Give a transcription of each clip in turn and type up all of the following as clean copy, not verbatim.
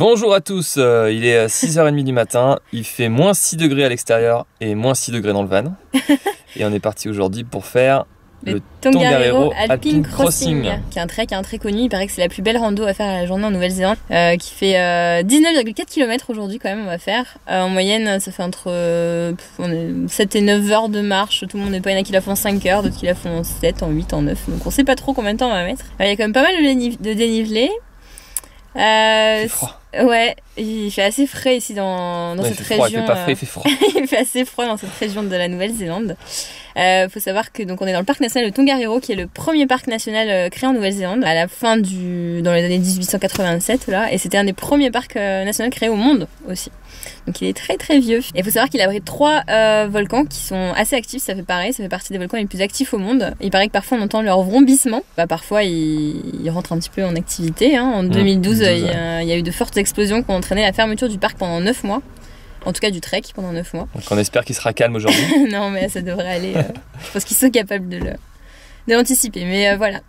Bonjour à tous, il est 6h30 du matin, il fait moins 6 degrés à l'extérieur et moins 6 degrés dans le van. Et on est parti aujourd'hui pour faire le Tongariro Alpine Crossing, qui est un trek très connu. Il paraît que c'est la plus belle rando à faire à la journée en Nouvelle-Zélande, qui fait 19,4 km aujourd'hui quand même on va faire. En moyenne ça fait entre 7 et 9 heures de marche, tout le monde n'est pas, il y en a qui la font en 5 heures, d'autres qui la font en 7, en 8, en 9, donc on sait pas trop combien de temps on va mettre. Il y a quand même pas mal de dénivelé. C'est froid. Ouais, il fait assez frais ici dans cette région. Il fait pas frais, il fait froid. Il fait assez froid dans cette région de la Nouvelle-Zélande. Faut savoir que donc on est dans le parc national de Tongariro, qui est le premier parc national créé en Nouvelle-Zélande à la fin dans les années 1887 là, et c'était un des premiers parcs nationaux créés au monde aussi. Donc il est très très vieux. Et il faut savoir qu'il abrite 3 volcans qui sont assez actifs, ça fait partie des volcans les plus actifs au monde. Il paraît que parfois on entend leur vrombissement. Parfois ils rentrent un petit peu en activité. En 2012, il y a eu de fortes explosions qui ont entraîné la fermeture du parc pendant 9 mois. En tout cas du trek pendant 9 mois. Donc on espère qu'il sera calme aujourd'hui. Non mais ça devrait aller. Je pense qu'ils sont capables de l'anticiper. Mais voilà.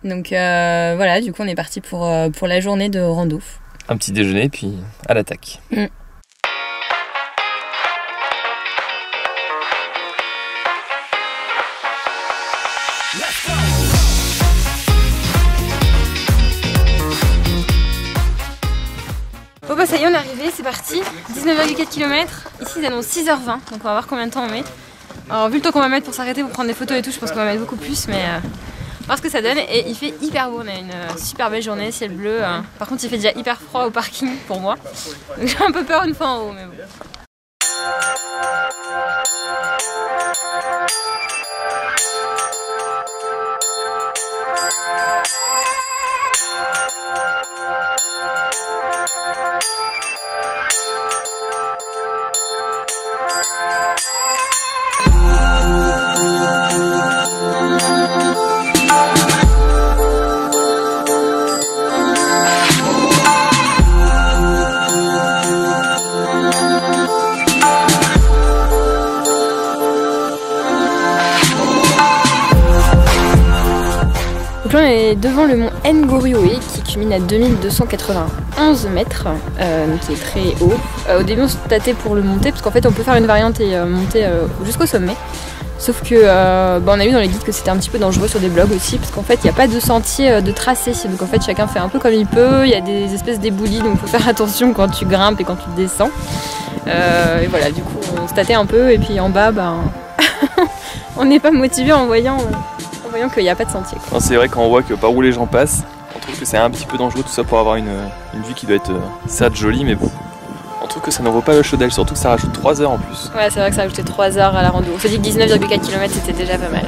Donc voilà, du coup on est parti pour la journée de rando. Un petit déjeuner puis à l'attaque. Bon bah ça y est, on est arrivé, c'est parti. 19,4 km. Ici ils annoncent 6h20, donc on va voir combien de temps on met. Alors vu le temps qu'on va mettre pour s'arrêter pour prendre des photos et tout, je pense qu'on va mettre beaucoup plus, mais on va voir ce que ça donne. Et il fait hyper beau, on a une super belle journée, ciel bleu. Par contre il fait déjà hyper froid au parking pour moi, donc j'ai un peu peur une fois en haut, mais bon. Donc là on est devant le mont Ngurioe qui culmine à 2291 mètres, donc qui est très haut. Au début on se tâtait pour le monter parce qu'en fait on peut faire une variante et monter jusqu'au sommet. Sauf que on a vu dans les guides que c'était un petit peu dangereux sur des blogs aussi, parce qu'en fait il n'y a pas de sentier de tracé, donc en fait chacun fait un peu comme il peut, il y a des espèces d'éboulis, donc il faut faire attention quand tu grimpes et quand tu descends. Et voilà, du coup on se tâtait un peu et puis en bas on n'est pas motivé en voyant qu'il n'y a pas de sentier. C'est vrai quand on voit que par où les gens passent, on trouve que c'est un petit peu dangereux tout ça pour avoir une vue qui doit être certes jolie, mais bon. On trouve que ça n'en vaut pas le chaudel, surtout que ça rajoute 3 heures en plus. Ouais, c'est vrai que ça rajoutait 3 heures à la rando. On s'est dit que 19,4 km c'était déjà pas mal.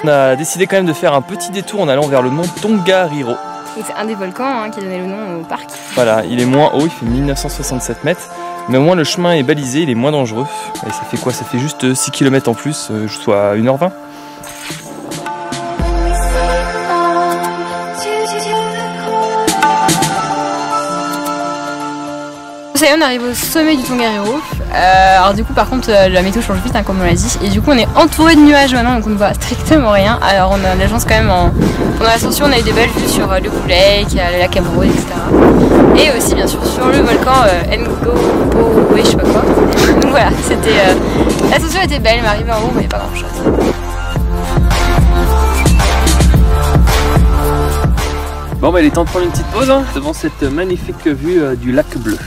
On a décidé quand même de faire un petit détour en allant vers le mont Tongariro. C'est un des volcans qui a donné le nom au parc. Voilà, il est moins haut, il fait 1967 mètres, mais au moins le chemin est balisé, il est moins dangereux. Et ça fait quoi? Ça fait juste 6 km en plus, soit 1h20. Ça y est, on arrive au sommet du Tongariro. Alors du coup par contre la météo change vite comme on l'a dit, et du coup on est entouré de nuages maintenant, donc on ne voit strictement rien. Alors on a de la chance quand même, pendant l'ascension on a eu des belles vues sur le Blue Lake, le lac Amuro, etc. Et aussi bien sûr sur le volcan Ngurioe, je sais pas quoi. Donc voilà, l'ascension était belle, mais arrivé en haut on voyait pas grand chose. Bon bah il est temps de prendre une petite pause devant cette magnifique vue du lac bleu.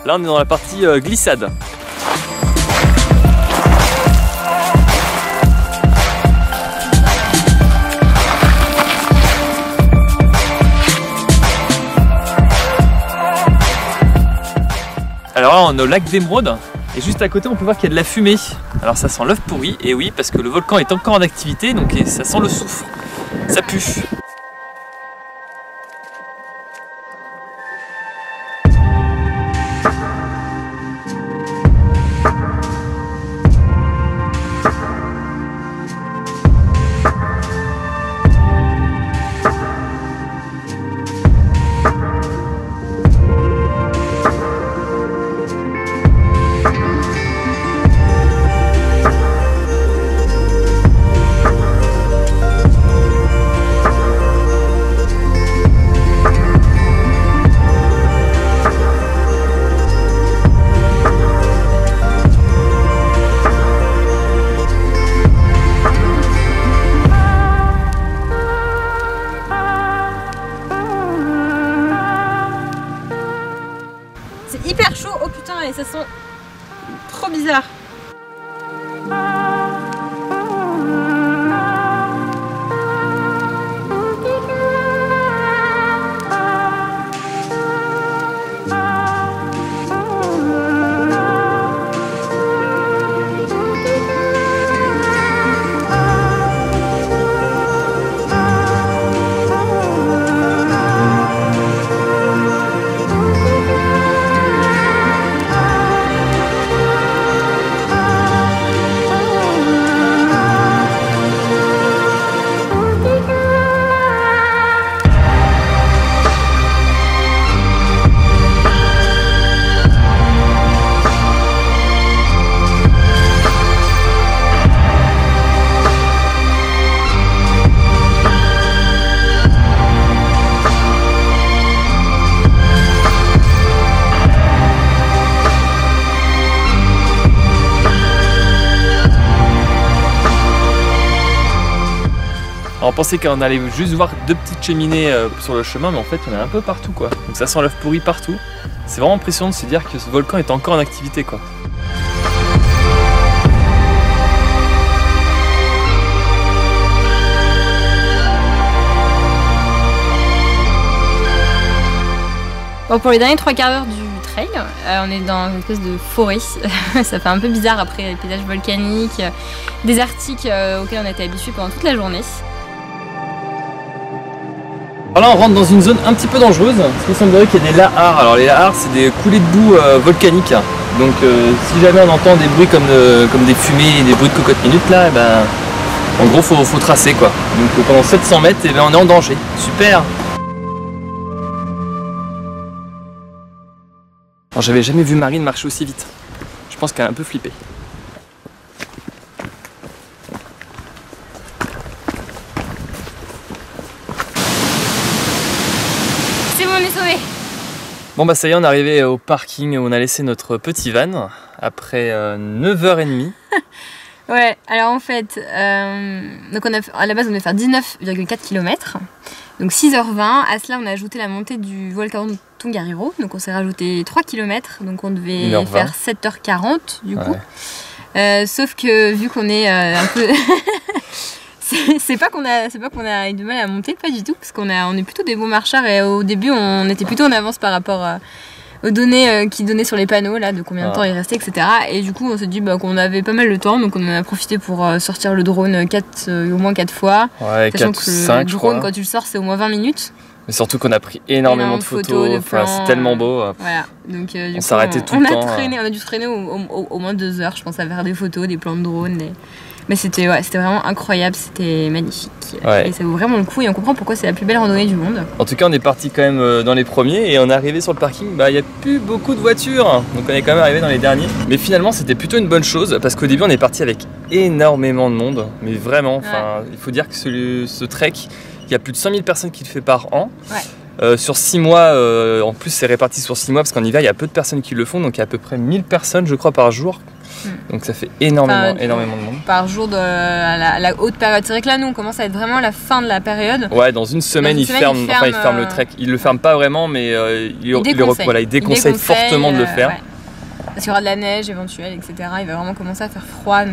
Là on est dans la partie glissade. Alors là on est au lac d'Émeraude et juste à côté on peut voir qu'il y a de la fumée. Alors ça sent l'œuf pourri, et oui parce que le volcan est encore en activité, donc ça sent le soufre, ça pue. C'est hyper chaud, oh putain, et ça sent trop bizarre. On pensait qu'on allait juste voir 2 petites cheminées sur le chemin, mais en fait il y en a un peu partout quoi. Donc ça sent l'œuf pourri partout. C'est vraiment impressionnant de se dire que ce volcan est encore en activité quoi. Bon, pour les derniers 3 quarts d'heure du trail, on est dans une espèce de forêt. Ça fait un peu bizarre après les paysages volcaniques, désertiques auxquels on a été habitués pendant toute la journée. Alors là on rentre dans une zone un petit peu dangereuse, parce qu'il semblerait qu'il y ait des lahars. Alors les lahars c'est des coulées de boue volcaniques. Donc si jamais on entend des bruits comme des fumées et des bruits de cocotte minute là, ben, en gros faut tracer quoi. Donc pendant 700 mètres et ben, on est en danger. Super. Alors j'avais jamais vu Marine marcher aussi vite. Je pense qu'elle a un peu flippé. C'est bon, on est sauvés. Bon bah ça y est, on est arrivé au parking où on a laissé notre petit van après 9h30. Ouais, alors en fait, donc à la base on devait faire 19,4 km, donc 6h20. À cela on a ajouté la montée du volcan Tongariro, donc on s'est rajouté 3 km, donc on devait faire 7h40 du coup. Sauf que vu qu'on est un peu... c'est pas qu'on a eu du mal à monter, pas du tout, parce qu'on est plutôt des bons marcheurs et au début on était plutôt en avance par rapport aux données qu'ils donnaient sur les panneaux là, de combien de temps il restait, etc. Et du coup on s'est dit qu'on avait pas mal de temps, donc on en a profité pour sortir le drone au moins 4 fois. Ouais, sachant 4, que 5, le drone quand tu le sors c'est au moins 20 minutes. Mais surtout qu'on a pris énormément de photos, c'est tellement beau. Voilà, donc on s'arrêtait tout le temps. On a dû traîner au moins 2 heures je pense à faire des photos, des plans de drone. Mais c'était vraiment incroyable, c'était magnifique. Ouais. Et ça vaut vraiment le coup et on comprend pourquoi c'est la plus belle randonnée du monde. En tout cas, on est parti quand même dans les premiers et on est arrivé sur le parking, il n'y a plus beaucoup de voitures. Donc on est quand même arrivé dans les derniers. Mais finalement, c'était plutôt une bonne chose parce qu'au début, on est parti avec énormément de monde. Mais vraiment, il faut dire que ce trek, il y a plus de 100 000 personnes qui le fait par an. Ouais. Sur 6 mois, en plus c'est réparti sur 6 mois parce qu'en hiver il y a peu de personnes qui le font, donc il y a à peu près 1000 personnes je crois par jour Donc ça fait énormément de monde. Par jour à la haute période. C'est vrai que là, nous, on commence à être vraiment à la fin de la période. Ouais, dans une semaine, il ferme le trek. Il le ferme pas vraiment, mais il déconseille fortement de le faire. Ouais. Parce qu'il y aura de la neige éventuelle, etc. Il va vraiment commencer à faire froid.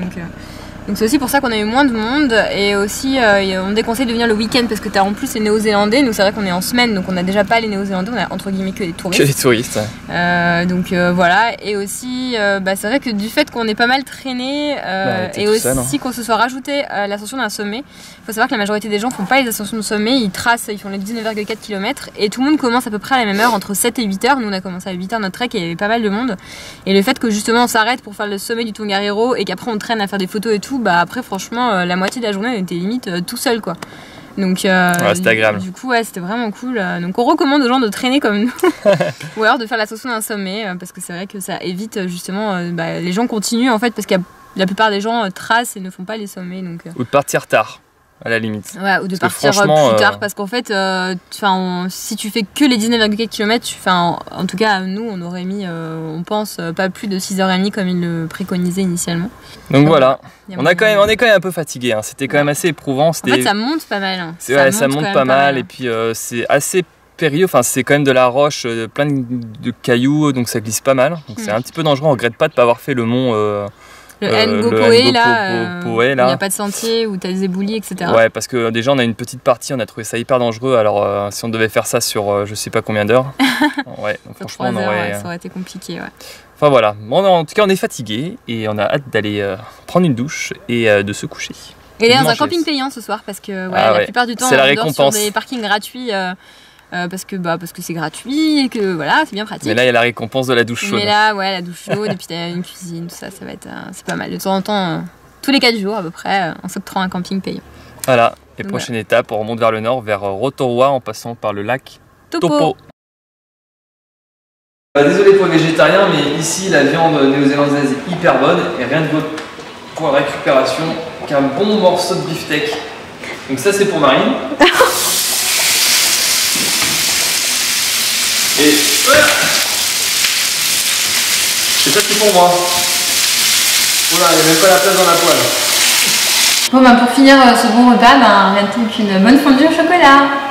Donc c'est aussi pour ça qu'on a eu moins de monde. Et aussi, on déconseille de venir le week-end parce que tu as en plus les Néo-Zélandais. Nous, c'est vrai qu'on est en semaine, donc on n'a déjà pas les Néo-Zélandais. On a entre guillemets que des touristes. Que des touristes, ouais. Voilà. Et aussi, c'est vrai que du fait qu'on est pas mal traîné et aussi qu'on se soit rajouté l'ascension d'un sommet. Il faut savoir que la majorité des gens font pas les ascensions de sommet. Ils font les 19,4 km. Et tout le monde commence à peu près à la même heure, entre 7 et 8 heures. Nous, on a commencé à 8 heures notre trek et il y avait pas mal de monde. Et le fait que justement on s'arrête pour faire le sommet du Tongariro et qu'après on traîne à faire des photos et tout, bah après franchement la moitié de la journée on était limite tout seul quoi. Donc c'était agréable. Du coup c'était vraiment cool. Donc on recommande aux gens de traîner comme nous ou alors de faire l'ascension d'un sommet parce que c'est vrai que ça évite justement les gens continuent en fait parce que la plupart des gens tracent et ne font pas les sommets donc ou de partir tard. À la limite. Ouais, ou de partir plus tard parce qu'en fait, si tu fais que les 19,4 km, en tout cas, nous, on aurait mis, on pense, pas plus de 6h30 comme il le préconisait initialement. Donc voilà, on est quand même un peu fatigué. Hein. C'était quand même assez éprouvant. En fait, ça monte pas mal. Hein. Ça monte pas mal. Et puis, c'est assez périlleux. Enfin, c'est quand même de la roche, plein de cailloux, donc ça glisse pas mal. Donc c'est un petit peu dangereux. On regrette pas de pas avoir fait le mont. Le Ngopoe là, il n'y a pas de sentier où tu as des éboulis, etc. Ouais, parce que déjà on a une petite partie, on a trouvé ça hyper dangereux. Alors si on devait faire ça sur je sais pas combien d'heures, ouais, franchement, 3 heures, ça aurait été compliqué. Ouais. Enfin voilà, bon, en tout cas on est fatigué et on a hâte d'aller prendre une douche et de se coucher. Et d'aller dans un camping payant ce soir parce que la plupart du temps on dort sur des parkings gratuits. Parce que c'est gratuit et que voilà, c'est bien pratique. Mais là, il y a la récompense de la douche chaude. Mais là, ouais, la douche chaude et puis t'as une cuisine, tout ça, ça va être, c'est pas mal. De temps en temps, tous les 4 jours à peu près, on s'octroie un camping payant. Voilà. Et donc, prochaine étape, on remonte vers le nord, vers Rotorua, en passant par le lac Taupo. Désolé pour les végétariens, mais ici, la viande néo-zélandaise est hyper bonne et rien de vaut pour la récupération qu'un bon morceau de beefsteak. Donc ça, c'est pour Marine. Et voilà. C'est ça c'est pour moi. Oula, il n'y a même pas la place dans la poêle. Bon pour finir ce bon repas, rien de tel qu'une bonne fondue au chocolat.